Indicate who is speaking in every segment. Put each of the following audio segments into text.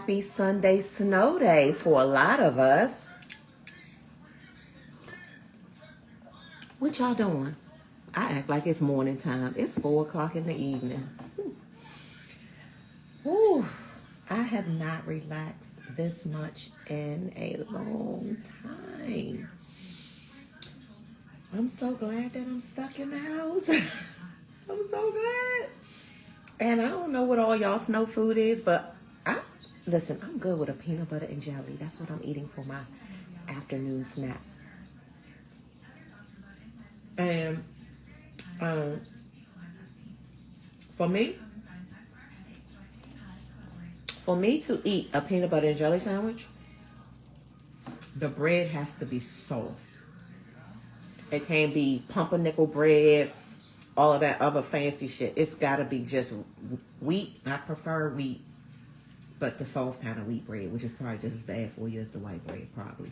Speaker 1: happy Sunday snow day for a lot of us. What y'all doing? I act like it's morning time. It's 4 o'clock in the evening. Whew. I have not relaxed this much in a long time. I'm so glad that I'm stuck in the house. I'm so glad. And I don't know what all y'all snow food is, but listen, I'm good with a peanut butter and jelly. That's what I'm eating for my afternoon snack. And for me to eat a peanut butter and jelly sandwich, the bread has to be soft. It can't be pumpernickel bread, all of that other fancy shit. It's got to be just wheat. I prefer wheat, but the soft kind of wheat bread, which is probably just as bad for you as the white bread, probably.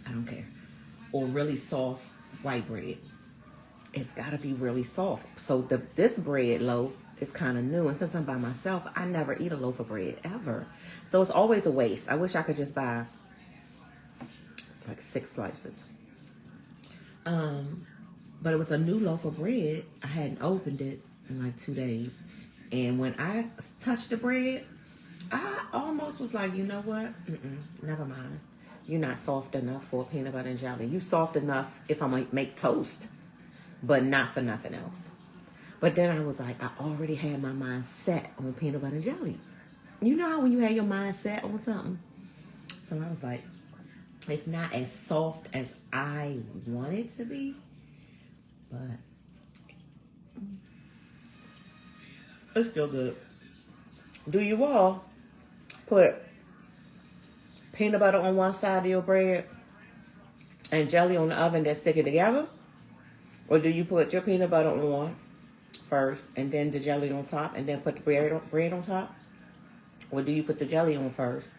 Speaker 1: I don't care. Or really soft white bread. It's got to be really soft. So this bread loaf is kind of new. And since I'm by myself, I never eat a loaf of bread, ever. So it's always a waste. I wish I could just buy like 6 slices. But it was a new loaf of bread. I hadn't opened it in like 2 days. And when I touched the bread, I almost was like, you know what? Never mind. You're not soft enough for peanut butter and jelly. You soft enough if I'm going to make toast, but not for nothing else. But then I was like, I already had my mind set on peanut butter and jelly. You know how when you have your mind set on something? So I was like, it's not as soft as I want it to be, but it's still good. Do you all put peanut butter on one side of your bread and jelly on the oven, then stick it together? Or do you put your peanut butter on first and then the jelly on top and then put the bread on top? Or do you put the jelly on first?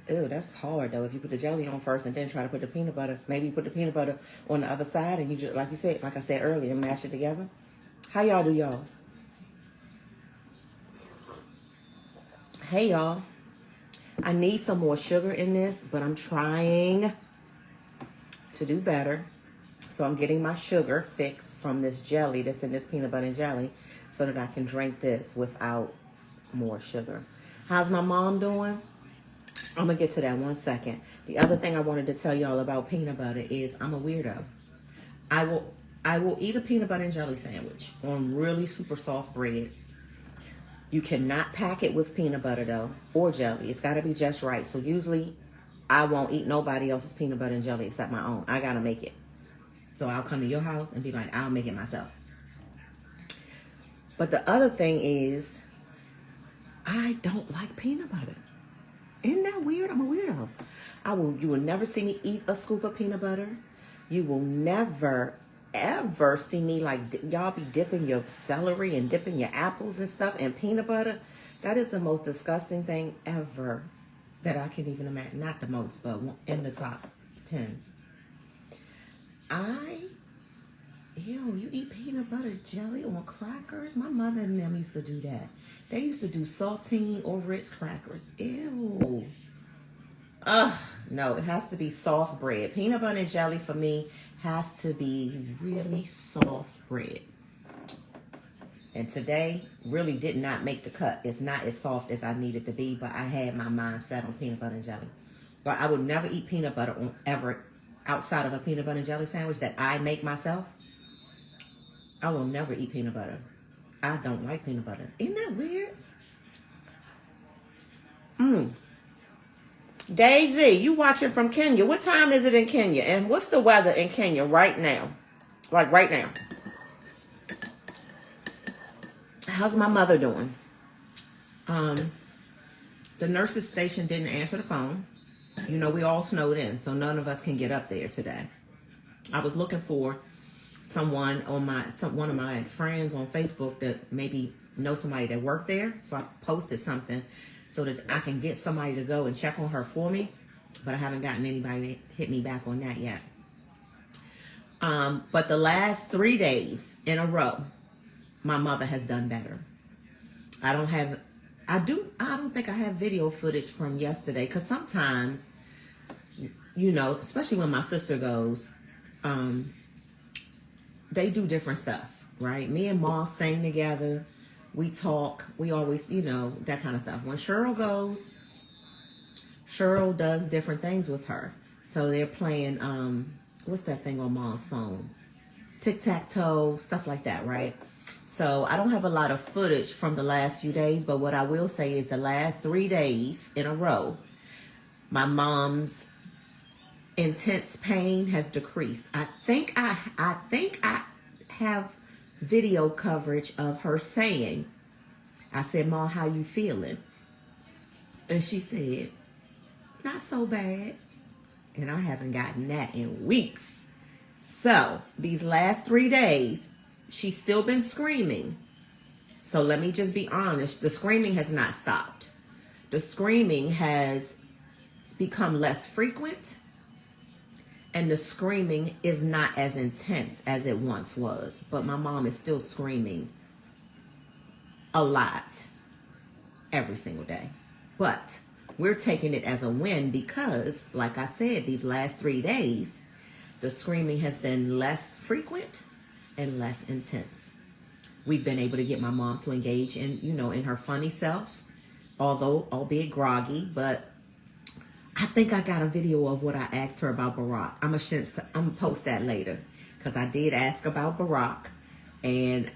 Speaker 1: Ew, that's hard though. If you put the jelly on first and then try to put the peanut butter, maybe you put the peanut butter on the other side and you just, like I said earlier, mash it together. How y'all do y'all's? Hey y'all, I need some more sugar in this, but I'm trying to do better. So I'm getting my sugar fix from this jelly that's in this peanut butter and jelly so that I can drink this without more sugar. How's my mom doing? I'm going to get to that 1 second. The other thing I wanted to tell y'all about peanut butter is I'm a weirdo. I will eat a peanut butter and jelly sandwich on really super soft bread. You cannot pack it with peanut butter though, or jelly. It's got to be just right. So usually I won't eat nobody else's peanut butter and jelly except my own. I got to make it. So I'll come to your house and be like, I'll make it myself. But the other thing is, I don't like peanut butter. Isn't that weird? I'm a weirdo. You will never see me eat a scoop of peanut butter. You will never, ever see me like, y'all be dipping your celery and dipping your apples and stuff in peanut butter. That is the most disgusting thing ever that I can even imagine. Not the most, but in the top 10. You eat peanut butter jelly on crackers? My mother and them used to do that. They used to do saltine or Ritz crackers. Ew. No, it has to be soft bread. Peanut butter and jelly for me has to be really soft bread. And today really did not make the cut. It's not as soft as I needed to be, but I had my mind set on peanut butter and jelly. But I would never eat peanut butter on ever outside of a peanut butter and jelly sandwich that I make myself. I will never eat peanut butter. I don't like peanut butter. Isn't that weird? Daisy, you watching from Kenya. What time is it in Kenya? And what's the weather in Kenya right now? Like right now. How's my mother doing? The nurse's station didn't answer the phone. You know, we all snowed in, so none of us can get up there today. I was looking for someone on one of my friends on Facebook that maybe know somebody that worked there. So I posted something so that I can get somebody to go and check on her for me. But I haven't gotten anybody to hit me back on that yet. But the last 3 days in a row, my mother has done better. I don't have I don't think I have video footage from yesterday, because sometimes, you know, especially when my sister goes, they do different stuff, right? Me and Ma sing together. We talk. We always, you know, that kind of stuff. When Cheryl goes, Cheryl does different things with her. So they're playing, what's that thing on Ma's phone? Tic-tac-toe, stuff like that, right? So I don't have a lot of footage from the last few days, but what I will say is the last 3 days in a row, my mom's intense pain has decreased. I think I have video coverage of her saying, I said, Ma, how you feeling? And she said, not so bad. And I haven't gotten that in weeks. So these last 3 days, she's still been screaming. So let me just be honest. The screaming has not stopped. The screaming has become less frequent. And the screaming is not as intense as it once was. But my mom is still screaming a lot every single day. But we're taking it as a win because, like I said, these last 3 days, the screaming has been less frequent and less intense. We've been able to get my mom to engage in, you know, in her funny self, although albeit groggy, but I think I got a video of what I asked her about Barack. I'm gonna post that later because I did ask about Barack, and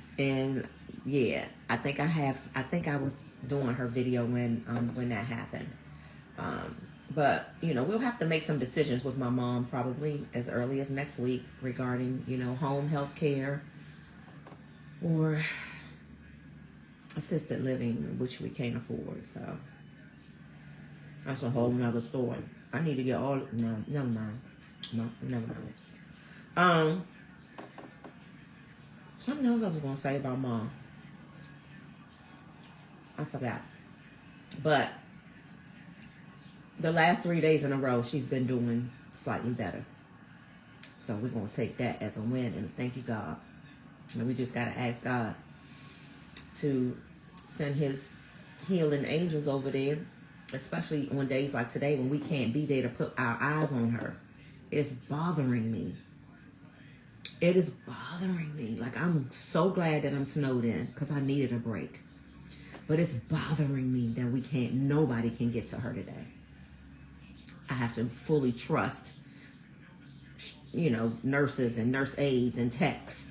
Speaker 1: yeah, I think I was doing her video when that happened. But you know, we'll have to make some decisions with my mom probably as early as next week regarding, you know, home health care or assisted living, which we can't afford. So that's a whole nother story. I need to get all, no, never mind. No, never mind. Something else I was going to say about Mom. I forgot. But the last 3 days in a row, she's been doing slightly better. So we're going to take that as a win, and thank you, God. And we just got to ask God to send his healing angels over there, especially on days like today when we can't be there to put our eyes on her. It's bothering me. It is bothering me. Like, I'm so glad that I'm snowed in because I needed a break. But it's bothering me that nobody can get to her today. I have to fully trust, you know, nurses and nurse aides and techs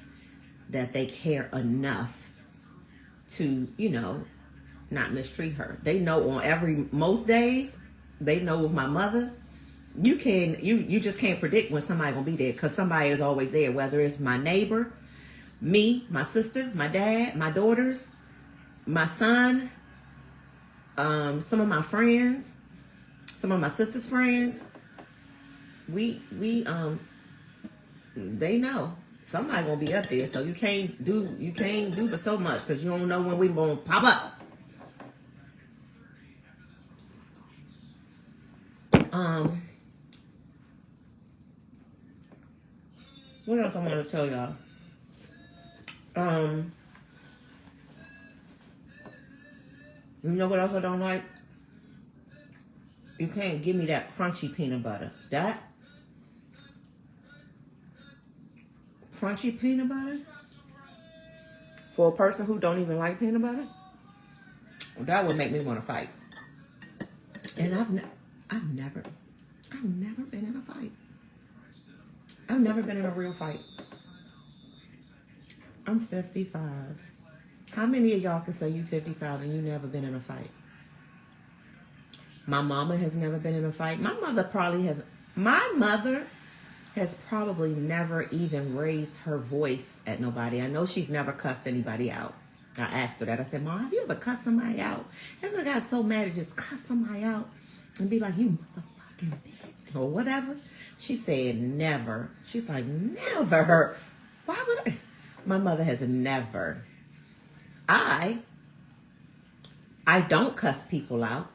Speaker 1: that they care enough to, you know, not mistreat her. They know on most days, they know with my mother, you just can't predict when somebody gonna be there because somebody is always there, whether it's my neighbor, me, my sister, my dad, my daughters, my son, some of my friends, some of my sister's friends. They know somebody gonna be up there, so you can't do but so much because you don't know when we gonna pop up. What else I want to tell y'all? You know what else I don't like? You can't give me that crunchy peanut butter. That crunchy peanut butter for a person who don't even like peanut butter, that would make me want to fight. And I've never been in a fight. I've never been in a real fight. I'm 55. How many of y'all can say you 55 and you never been in a fight? My mama has never been in a fight. My mother has probably never even raised her voice at nobody. I know she's never cussed anybody out. I asked her that. I said, Mom, have you ever cussed somebody out? Ever got so mad to just cuss somebody out and be like, you motherfucking bitch or whatever? She said, never. She's like, never. Why would I? My mother has never. I don't cuss people out.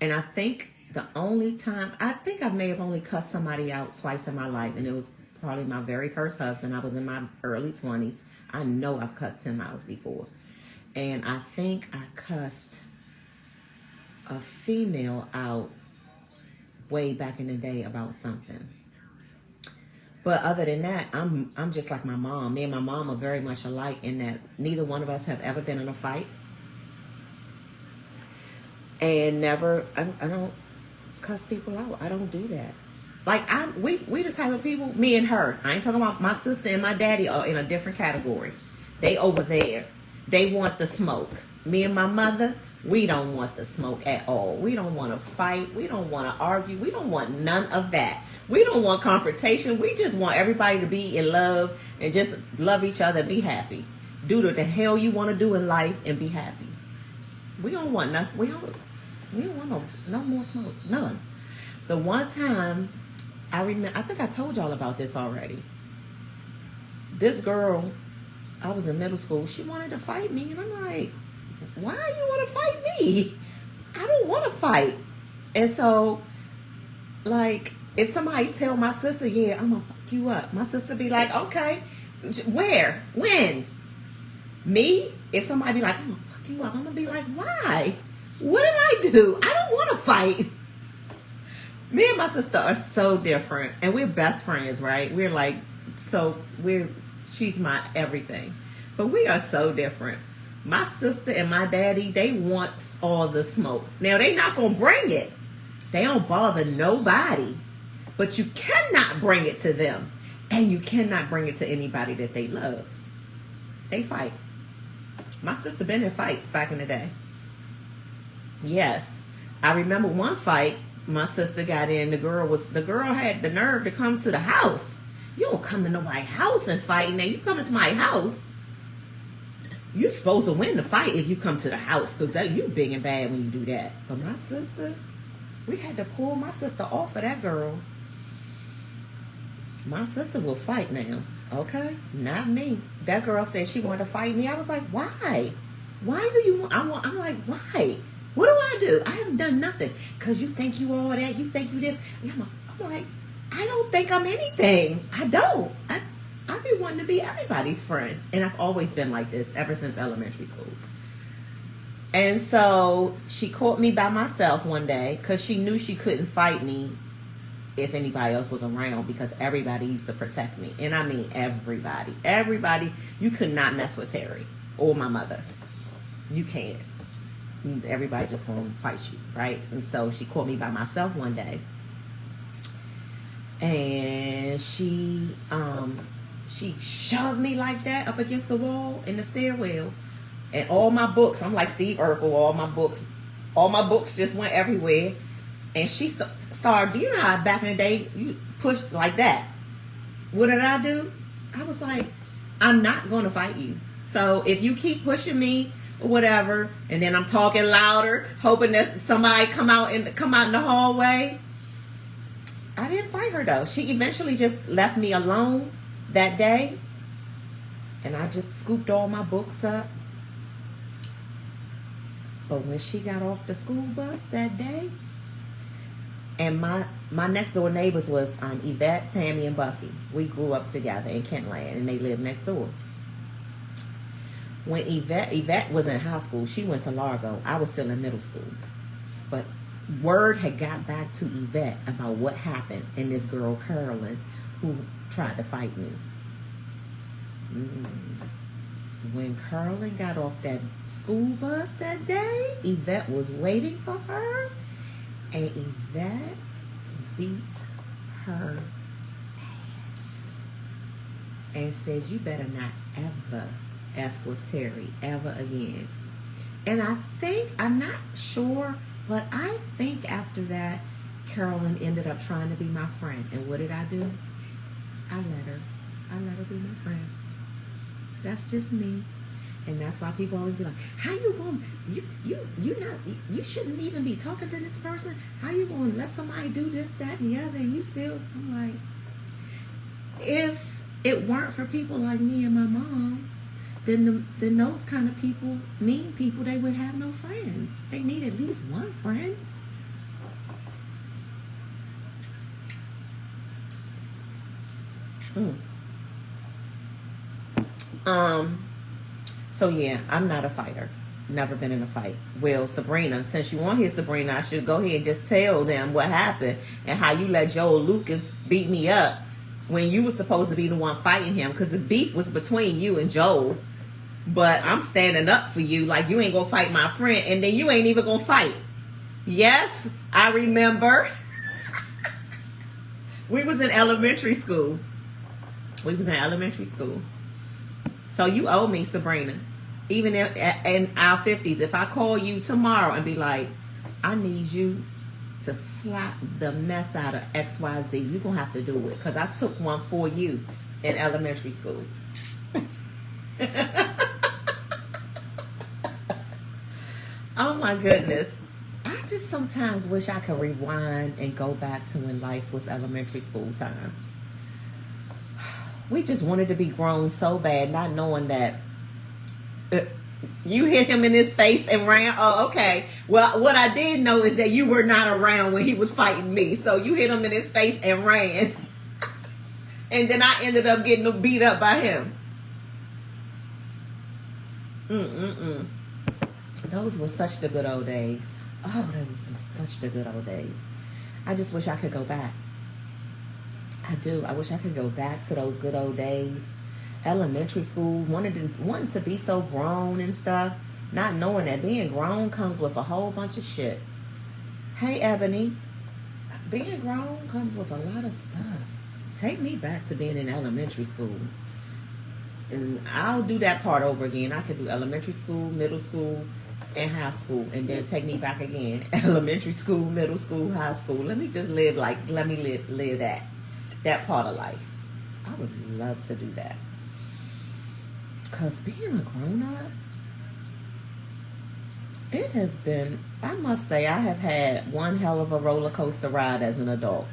Speaker 1: And I think I may have only cussed somebody out twice in my life. And it was probably my very first husband. I was in my early 20s. I know I've cussed him out before. And I think I cussed a female out way back in the day about something. But other than that, I'm just like my mom. Me and my mom are very much alike in that neither one of us have ever been in a fight. And never, I don't cuss people out. I don't do that. Like, we the type of people, me and her. I ain't talking about my sister and my daddy are in a different category. They over there. They want the smoke. Me and my mother, we don't want the smoke at all. We don't want to fight. We don't want to argue. We don't want none of that. We don't want confrontation. We just want everybody to be in love and just love each other and be happy. Do the hell you want to do in life and be happy. We don't want nothing. We don't want no more smoke. None. The one time I remember, I think I told y'all about this already. This girl, I was in middle school. She wanted to fight me, and I'm like, why you want to fight me? I don't want to fight. And so, like, if somebody tell my sister, yeah, I'm gonna fuck you up, my sister be like, okay, where, when? Me, if somebody be like, I'm gonna fuck you up, I'm gonna be like, why? What did I do? I don't want to fight. Me and my sister are so different, and we're best friends, right? We're like, she's my everything, but we are so different. My sister and my daddy, they want all the smoke. Now, they not going to bring it. They don't bother nobody, but you cannot bring it to them, and you cannot bring it to anybody that they love. They fight. My sister been in fights back in the day. Yes. I remember one fight my sister got in. The girl had the nerve to come to the house. You don't come to nobody's house and fight. Now you come to my house, you're supposed to win the fight if you come to the house, because you big and bad when you do that. But my sister, we had to pull my sister off of that girl. My sister will fight now. Okay? Not me. That girl said she wanted to fight me. I was like, why? Why do you want? I'm like, why? What do I do? I haven't done nothing. Because you think you all that. You think you this. I'm like, I don't think I'm anything. I don't. I be wanting to be everybody's friend. And I've always been like this ever since elementary school. And so she caught me by myself one day because she knew she couldn't fight me if anybody else was around, because everybody used to protect me. And I mean everybody. Everybody. You could not mess with Terry or my mother. You can't. Everybody just gonna fight you, right? And so she caught me by myself one day, and she shoved me like that up against the wall in the stairwell, and all my books, I'm like Steve Urkel, all my books just went everywhere. And she started, you know how back in the day you push like that. What did I do? I was like, I'm not gonna fight you. So if you keep pushing me or whatever, and then I'm talking louder, hoping that somebody come out in the hallway. I didn't fight her though. She eventually just left me alone that day, and I just scooped all my books up. But when she got off the school bus that day, and my next door neighbors was Yvette, Tammy, and Buffy. We grew up together in Kentland, and they lived next door. When Yvette was in high school, she went to Largo. I was still in middle school. But word had got back to Yvette about what happened in this girl, Carolyn, who tried to fight me. When Carolyn got off that school bus that day, Yvette was waiting for her, and Yvette beat her ass and said, you better not ever F with Terry ever again. And I think, I'm not sure, but I think after that, Carolyn ended up trying to be my friend. And what did I do? I let her be my friend. That's just me. And that's why people always be like, how you going, you shouldn't even be talking to this person. How you going to let somebody do this, that, and the other, and you still, I'm like, if it weren't for people like me and my mom, then those kind of people, mean people, they would have no friends. They need at least one friend. So yeah, I'm not a fighter. Never been in a fight. Well, Sabrina, since you want here, Sabrina, I should go ahead and just tell them what happened and how you let Joel Lucas beat me up when you were supposed to be the one fighting him, because the beef was between you and Joel. But I'm standing up for you like you ain't gonna fight my friend, and then you ain't even gonna fight. Yes, I remember. We was in elementary school. So you owe me, Sabrina. Even in our 50s, if I call you tomorrow and be like, I need you to slap the mess out of XYZ, you're going to have to do it. Because I took one for you in elementary school. Oh my goodness. I just sometimes wish I could rewind and go back to when life was elementary school time. We just wanted to be grown so bad, not knowing that you hit him in his face and ran. Oh, okay. Well, what I did know is that you were not around when he was fighting me. So you hit him in his face and ran. And then I ended up getting beat up by him. Those were such the good old days. Oh, they were such the good old days. I just wish I could go back. I do. I wish I could go back to those good old days. Elementary school, wanting to be so grown and stuff, not knowing that being grown comes with a whole bunch of shit. Hey, Ebony, being grown comes with a lot of stuff. Take me back to being in elementary school. And I'll do that part over again. I could do elementary school, middle school, and high school, and then take me back again. Elementary school, middle school, high school. Let me live that part of life. I would love to do that. Because being a grown-up, it has been, I must say, I have had one hell of a roller coaster ride as an adult.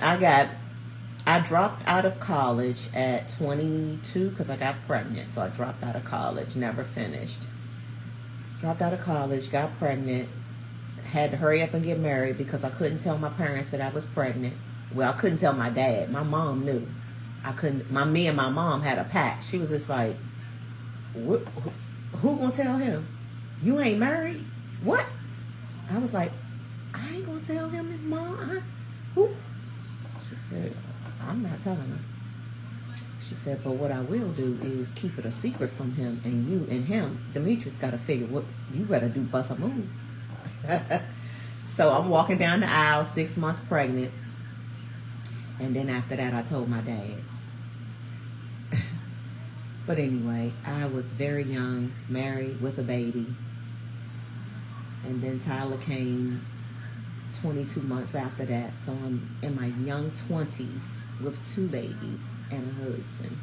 Speaker 1: I dropped out of college at 22 because I got pregnant. So I dropped out of college, never finished. Dropped out of college, got pregnant, had to hurry up and get married because I couldn't tell my parents that I was pregnant. Well, I couldn't tell my dad. My mom knew. Me and my mom had a pact. She was just like, who gonna tell him? You ain't married? What? I was like, I ain't gonna tell him, Mom. Who? She said, I'm not telling him. She said, but what I will do is keep it a secret from him, and you and him, Demetrius, got to figure what you better do, bust a move. So I'm walking down the aisle, 6 months pregnant. And then after that, I told my dad. But anyway, I was very young, married with a baby. And then Tyler came 22 months after that. So I'm in my young 20s with 2 babies and a husband.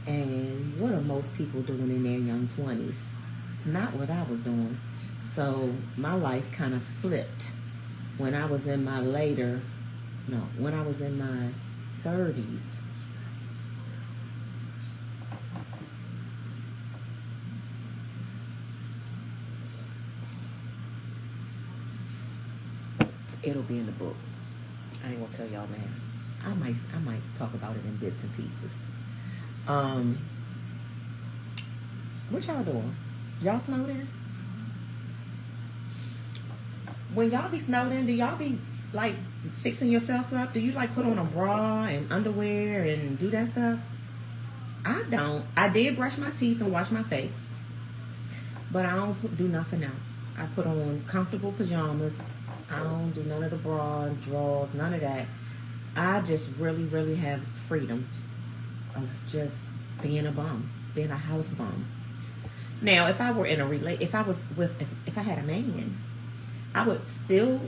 Speaker 1: And what are most people doing in their young 20s? Not what I was doing. So my life kind of flipped when I was in my when I was in my 30s. It'll be in the book. I ain't gonna tell y'all now. I might talk about it in bits and pieces. What y'all doing? Y'all snowed in? When y'all be snowed in, do y'all be like fixing yourselves up? Do you like put on a bra and underwear and do that stuff? I don't. I did brush my teeth and wash my face, but I don't do nothing else. I put on comfortable pajamas. I don't do none of the bra and drawers, none of that. I just really, really have freedom of just being a bum, being a house bum. Now, if I were in a if I had a man, I would still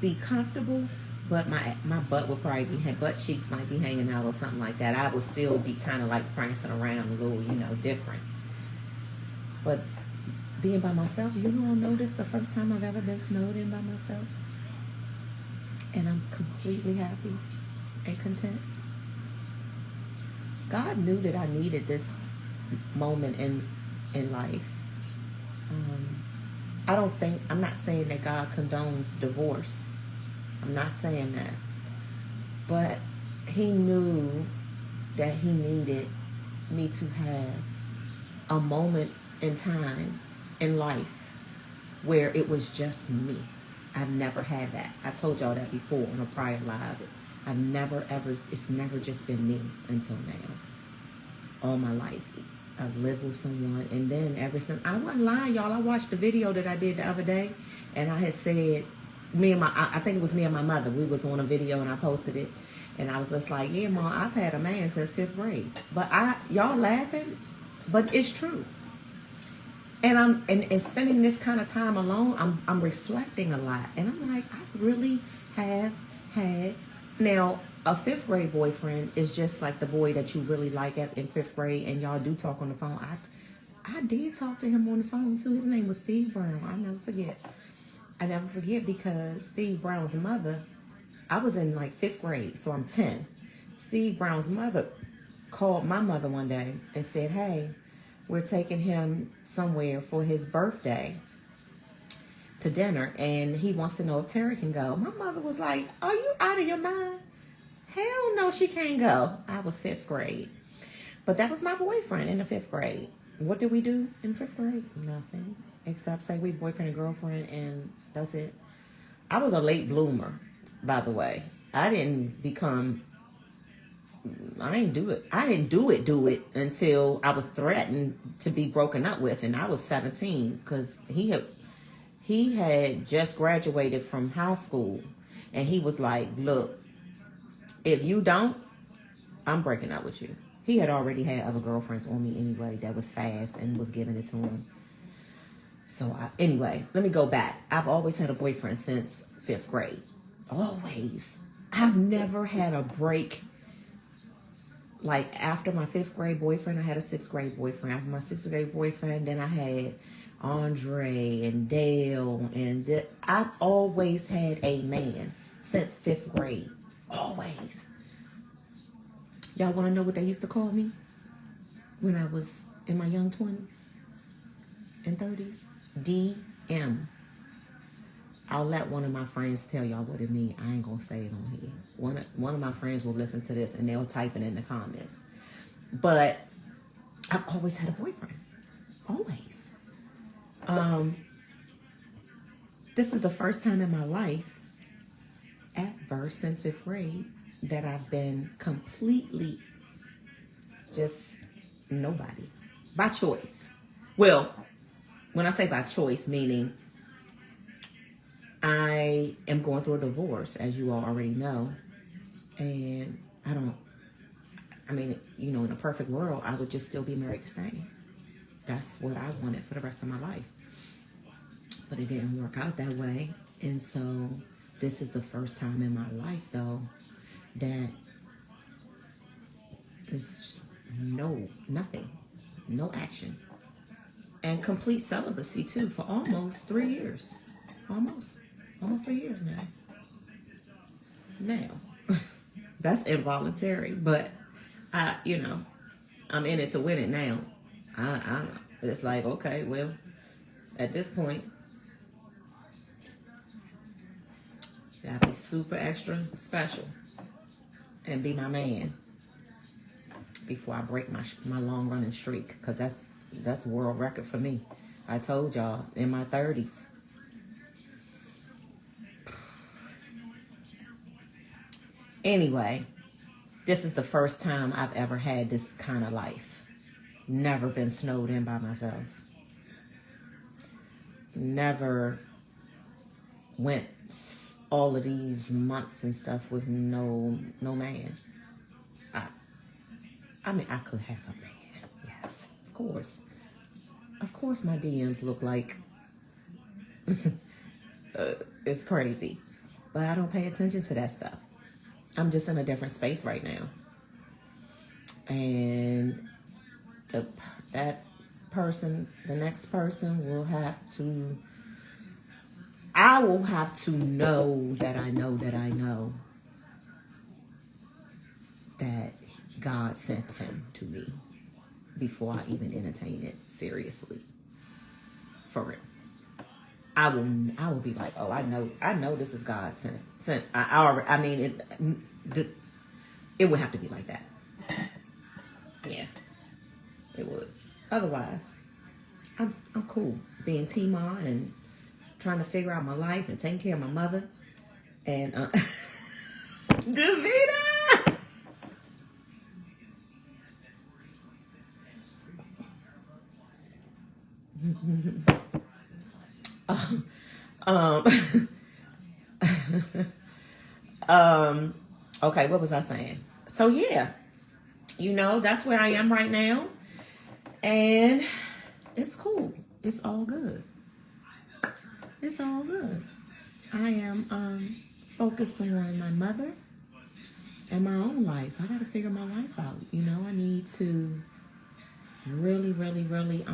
Speaker 1: be comfortable, but my butt would probably be, butt cheeks might be hanging out or something like that. I would still be kind of like prancing around a little, different. But being by myself, I'll notice the first time I've ever been snowed in by myself. And I'm completely happy and content. God knew that I needed this moment in life. I'm not saying that God condones divorce. I'm not saying that. But he knew that he needed me to have a moment in time in life where it was just me. I've never had that. I told y'all that before on a prior live. I've never ever, it's never just been me until now. All my life. I've lived with someone, and then ever since, I wasn't lying, y'all. I watched the video that I did the other day, and I had said, I think it was me and my mother, we was on a video and I posted it, and I was just like, yeah, Mom, I've had a man since 5th grade. But y'all laughing, but it's true. And I'm spending this kind of time alone, I'm reflecting a lot, and I'm like, I really have had. Now, a 5th grade boyfriend is just like the boy that you really like in 5th grade, and y'all do talk on the phone. I did talk to him on the phone too. His name was Steve Brown. I'll never forget. I never forget because Steve Brown's mother, I was in like 5th grade, so I'm 10. Steve Brown's mother called my mother one day and said, hey, we're taking him somewhere for his birthday to dinner, and he wants to know if Terry can go. My mother was like, are you out of your mind? Hell no, she can't go. I was 5th grade. But that was my boyfriend in the 5th grade. What did we do in 5th grade? Nothing. Except say we boyfriend and girlfriend, and that's it. I was a late bloomer, by the way. I didn't do it until I was threatened to be broken up with, and I was 17 because he had just graduated from high school, and he was like, look, if you don't, I'm breaking up with you. He had already had other girlfriends on me anyway that was fast and was giving it to him. So anyway, let me go back. I've always had a boyfriend since 5th grade. Always. I've never had a break. Like after my 5th grade boyfriend, I had a 6th grade boyfriend. After my 6th grade boyfriend, then I had Andre and Dale, and I've always had a man since 5th grade. Always. Y'all want to know what they used to call me when I was in my young 20s and 30s? DM. I'll let one of my friends tell y'all what it means. I ain't gonna say it on here. One of my friends will listen to this and they'll type it in the comments. But I've always had a boyfriend. Always. This is the first time in my life ever since 5th grade that I've been completely just nobody. By choice. Well, when I say by choice, meaning I am going through a divorce, as you all already know. And in a perfect world, I would just still be married to Stan. That's what I wanted for the rest of my life. But it didn't work out that way. And so this is the first time in my life, though, that it's nothing, no action. And complete celibacy, too, for almost 3 years. Almost 3 years now. Now, that's involuntary, but I'm in it to win it now. It's like, okay, well, at this point, you gotta be super extra special and be my man before I break my long running streak, because that's a world record for me. I told y'all, in my 30s. Anyway, this is the first time I've ever had this kind of life. Never been snowed in by myself. Never went all of these months and stuff with no man. I could have a man. Yes, of course. Of course my DMs look like it's crazy. But I don't pay attention to that stuff. I'm just in a different space right now. And the next person will have to, I will have to know that I know that I know that God sent him to me before I even entertain it seriously. For real. I will be like, oh, I know this is God sent. It would have to be like that. Yeah, it would. Otherwise, I'm cool being T-Ma and trying to figure out my life and taking care of my mother. And Davida! Okay, what was I saying? So yeah, that's where I am right now. And it's cool. It's all good. It's all good. I am focused on my mother and my own life. I got to figure my life out. I need to really, really, really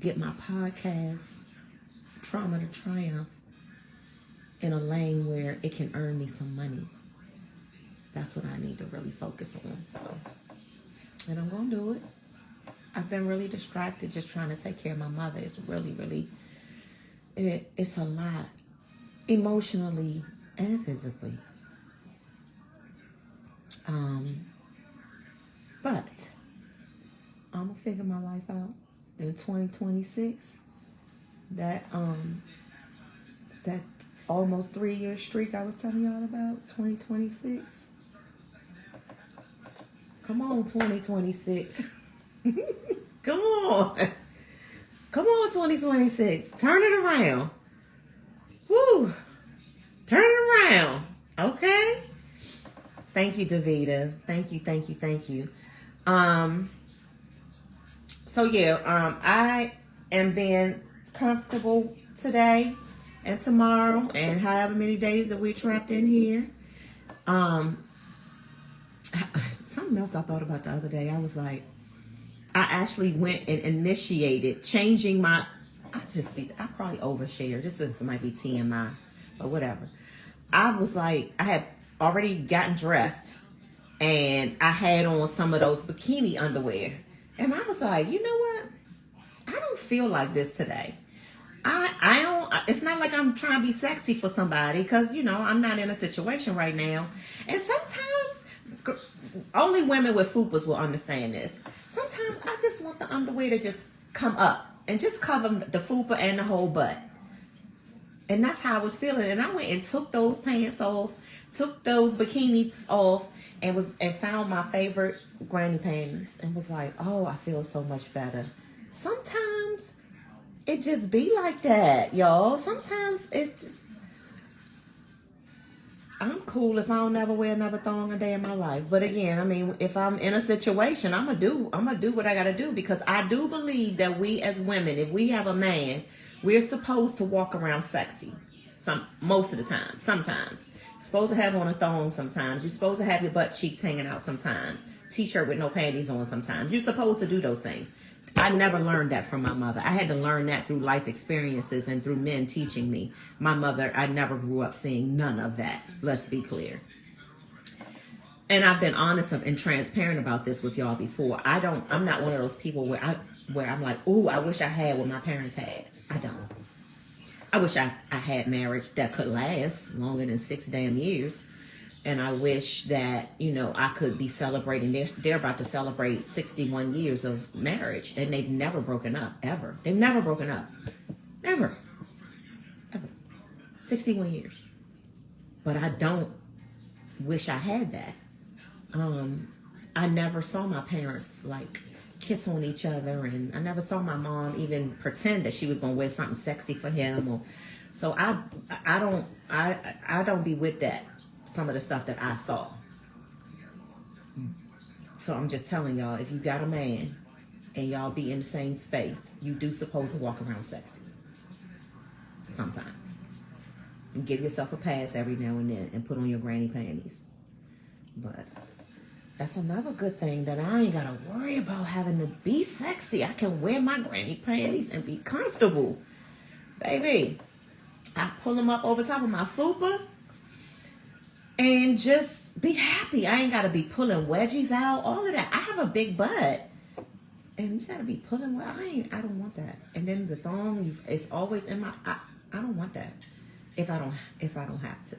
Speaker 1: get my podcast, Trauma to Triumph, in a lane where it can earn me some money. That's what I need to really focus on. So, and I'm going to do it. I've been really distracted just trying to take care of my mother. It's really, really, it's a lot, emotionally and physically. But I'm going to figure my life out in 2026. That almost 3-year streak I was telling y'all about, 2026. Come on, 2026. Come on. Come on, 2026. Turn it around. Woo. Turn it around. Okay? Thank you, Davida. Thank you, thank you, thank you. So yeah, I am being comfortable today and tomorrow and however many days that we're trapped in here. Something else I thought about the other day. I was like, I actually went and initiated changing my, I probably overshare. This might be TMI or whatever. I was like, I had already gotten dressed and I had on some of those bikini underwear. And I was like, you know what? I don't feel like this today. I don't, it's not like I'm trying to be sexy for somebody because, I'm not in a situation right now. And sometimes, only women with fupas will understand this. Sometimes I just want the underwear to just come up and just cover the fupa and the whole butt. And that's how I was feeling. And I went and took those pants off, took those bikinis off, and found my favorite granny panties and was like, oh, I feel so much better. Sometimes it just be like that, y'all. Sometimes it just, I'm cool if I don't ever wear another thong a day in my life. But again, I mean, if I'm in a situation, I'm gonna do what I gotta do, because I do believe that we as women, if we have a man, we're supposed to walk around sexy. Most of the time. Sometimes. You're supposed to have on a thong sometimes. You're supposed to have your butt cheeks hanging out sometimes. T-shirt with no panties on sometimes. You're supposed to do those things. I never learned that from my mother. I had to learn that through life experiences and through men teaching me. My mother, I never grew up seeing none of that. Let's be clear. And I've been honest and transparent about this with y'all before. I'm not one of those people where I'm like, ooh, I wish I had what my parents had. I don't. I wish I had marriage that could last longer than 6 damn years. And I wish that, I could be celebrating. They're about to celebrate 61 years of marriage. And they've never broken up, ever. They've never broken up. Ever. Ever. 61 years. But I don't wish I had that. I never saw my parents, kiss on each other. And I never saw my mom even pretend that she was going to wear something sexy for him. So I don't be with that. Some of the stuff that I saw. So I'm just telling y'all, if you got a man and y'all be in the same space, you do supposed to walk around sexy. Sometimes. And give yourself a pass every now and then and put on your granny panties. But that's another good thing, that I ain't got to worry about having to be sexy. I can wear my granny panties and be comfortable. Baby, I pull them up over top of my fupa and just be happy. I ain't got to be pulling wedgies out, all of that. I have a big butt. And you got to be pulling, I don't want that. And then the thong, it's always in my, I don't want that if I don't have to.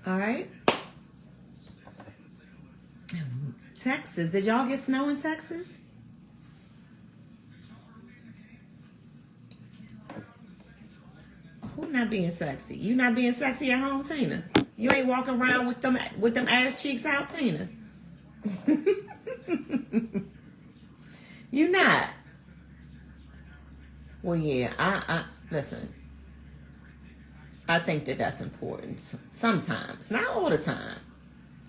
Speaker 1: All right. Texas. Did y'all get snow in Texas? Who not being sexy? You not being sexy at home, Tina? You ain't walking around with them ass cheeks out, Tina. You not. Well, yeah. I listen. I think that's important sometimes, not all the time,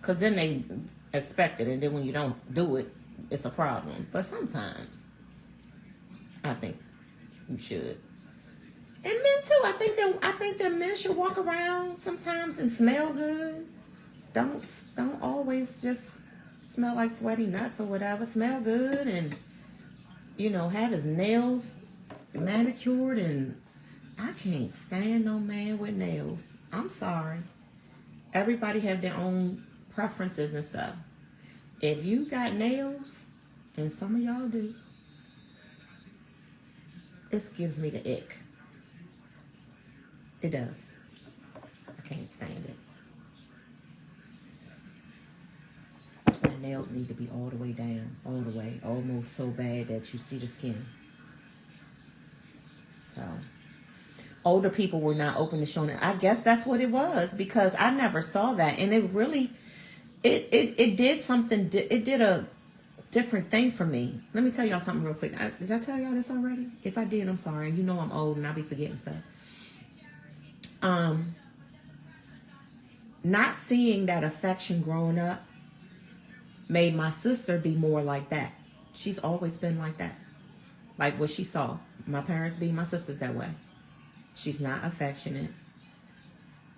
Speaker 1: because then they expect it, and then when you don't do it, it's a problem. But sometimes, I think you should. And men too. I think that men should walk around sometimes and smell good. Don't always just smell like sweaty nuts or whatever. Smell good and have his nails manicured. And I can't stand no man with nails. I'm sorry. Everybody have their own preferences and stuff. If you got nails, and some of y'all do, this gives me the ick. It does. I can't stand it. My nails need to be all the way down, all the way, almost so bad that you see the skin. So, older people were not open to showing it. I guess that's what it was, because I never saw that, and it really, it did something. It did a different thing for me. Let me tell y'all something real quick. Did I tell y'all this already? If I did, I'm sorry. You know I'm old and I be forgetting stuff. Not seeing that affection growing up made my sister be more like that. She's always been like that. Like what she saw my parents be, my sister's that way. She's not affectionate.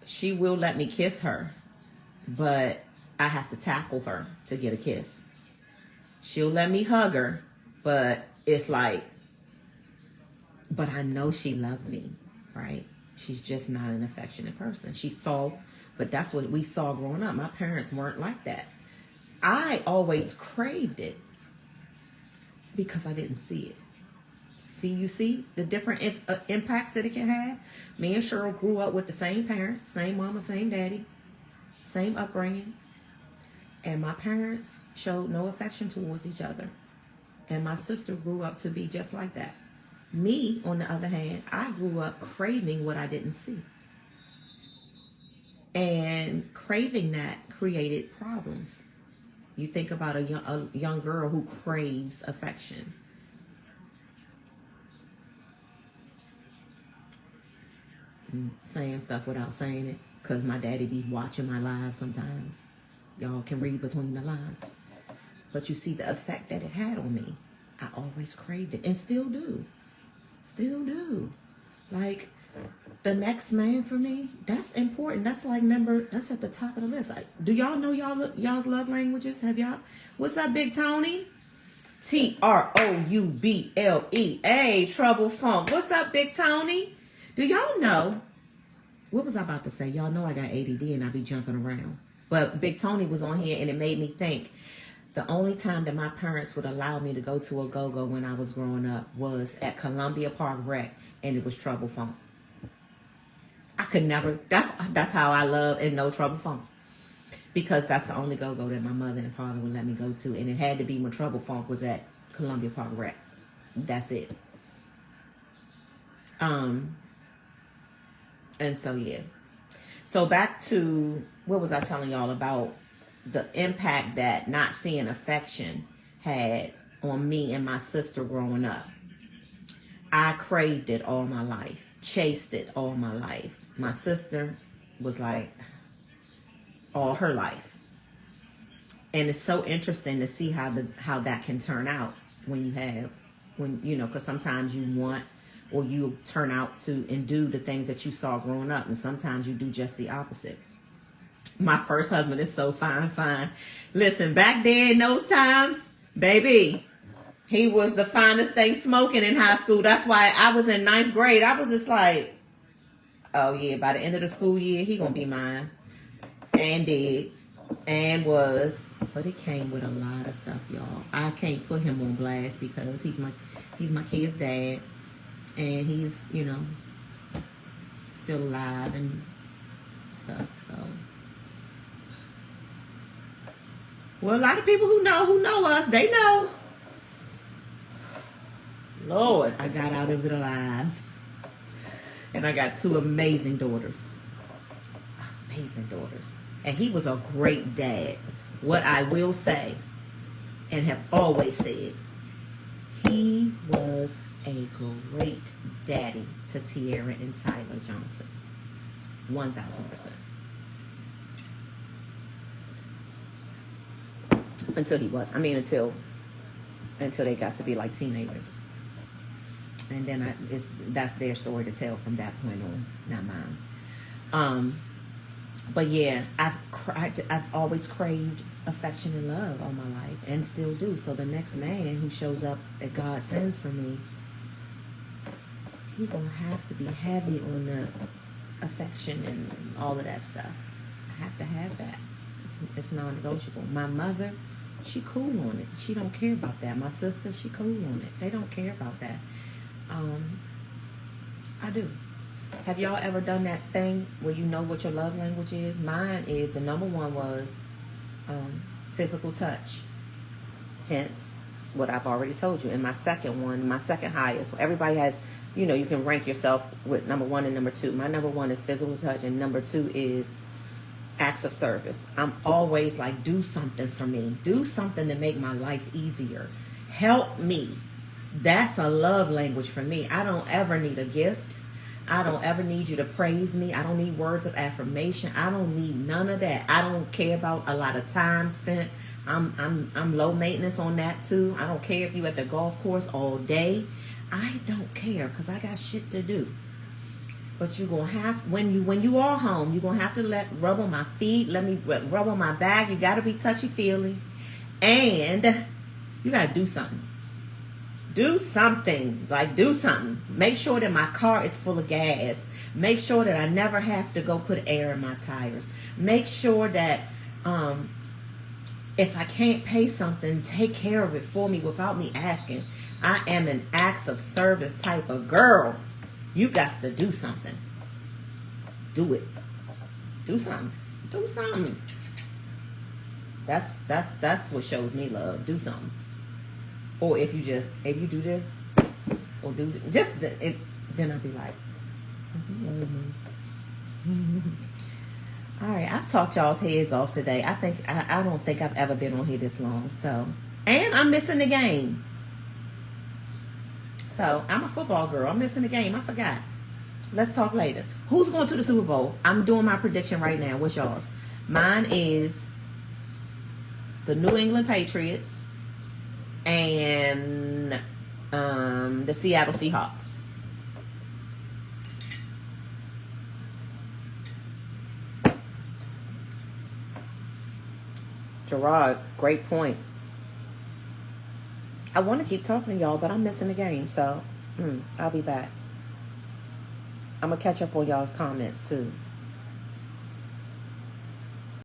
Speaker 1: She will let me kiss her, but I have to tackle her to get a kiss. She'll let me hug her, but it's like, but I know she loved me, right? She's just not an affectionate person. She saw, but that's what we saw growing up. My parents weren't like that. I always craved it because I didn't see it. You see the different impacts that it can have? Me and Cheryl grew up with the same parents, same mama, same daddy, same upbringing. And my parents showed no affection towards each other. And my sister grew up to be just like that. Me, on the other hand, I grew up craving what I didn't see. And craving that created problems. You think about a young girl who craves affection. Saying stuff without saying it, because my daddy be watching my lives sometimes. Y'all can read between the lines. But you see the effect that it had on me. I always craved it, and still do. Still do. Like, the next man for me, that's important. That's like that's at the top of the list. Do y'all know y'all's love languages? Have y'all? What's up, Big Tony? Trouble. Hey, Trouble Funk. What's up, Big Tony? Do y'all know? What was I about to say? Y'all know I got ADD and I be jumping around. But Big Tony was on here and it made me think. The only time that my parents would allow me to go to a go-go when I was growing up was at Columbia Park Rec, and it was Trouble Funk. I could never, that's how I love and know Trouble Funk. Because that's the only go-go that my mother and father would let me go to. And it had to be when Trouble Funk was at Columbia Park Rec. That's it. And so, yeah. So back to, what was I telling y'all about the impact that not seeing affection had on me and my sister growing up. I craved it all my life, chased it all my life. My sister was like all her life. And it's so interesting to see how that can turn out because sometimes you want or you turn out to and do the things that you saw growing up, and sometimes you do just the opposite. My first husband is so fine. Listen, back there in those times, baby, he was the finest thing smoking in high school. That's why I was in 9th grade. I was just like, oh yeah, by the end of the school year, he gonna be mine. And did. And was. But it came with a lot of stuff, y'all. I can't put him on blast because he's my kid's dad. And he's, still alive and stuff, so. Well, a lot of people who know us, they know. Lord, I got out of it alive. And I got 2 amazing daughters. Amazing daughters. And he was a great dad. What I will say, and have always said, he was a great daddy to Tierra and Tyler Johnson. 1,000%. Until he was. I mean, until they got to be like teenagers. And then that's their story to tell from that point on, not mine. But yeah, I've always craved affection and love all my life, and still do. So the next man who shows up that God sends for me, he gonna have to be heavy on the affection and all of that stuff. I have to have that. It's non-negotiable. My mother, she cool on it. She don't care about that. My sister, she cool on it. They don't care about that. I do. Have y'all ever done that thing where you know what your love language is? Mine is, the number one was physical touch. Hence, what I've already told you. And my second one, my second highest. So everybody has, you know, you can rank yourself with number 1 and number 2. My number 1 is physical touch, and number 2 is acts of service. I'm always like, do something for me. Do something to make my life easier. Help me. That's a love language for me. I don't ever need a gift. I don't ever need you to praise me. I don't need words of affirmation. I don't need none of that. I don't care about a lot of time spent. I'm low maintenance on that too. I don't care if you at the golf course all day. I don't care, because I got shit to do. But you're gonna have, when you are home, you're gonna have to rub on my feet, let me rub on my back. You gotta be touchy-feely, and you gotta do something. Do something. Like, do something. Make sure that my car is full of gas. Make sure that I never have to go put air in my tires. Make sure that if I can't pay something, take care of it for me without me asking. I am an acts of service type of girl. You got to do something. Do it. Do something. Do something. That's what shows me love. Do something. Or if you do this, or do this, then I'll be like, all right, I've talked y'all's heads off today. I don't think I've ever been on here this long. So, and I'm missing the game. So I'm a football girl. I'm missing the game. I forgot. Let's talk later. Who's going to the Super Bowl? I'm doing my prediction right now. What's y'all's? Mine is the New England Patriots and the Seattle Seahawks. Gerard, great point. I want to keep talking to y'all, but I'm missing the game, so I'll be back. I'm going to catch up on y'all's comments too.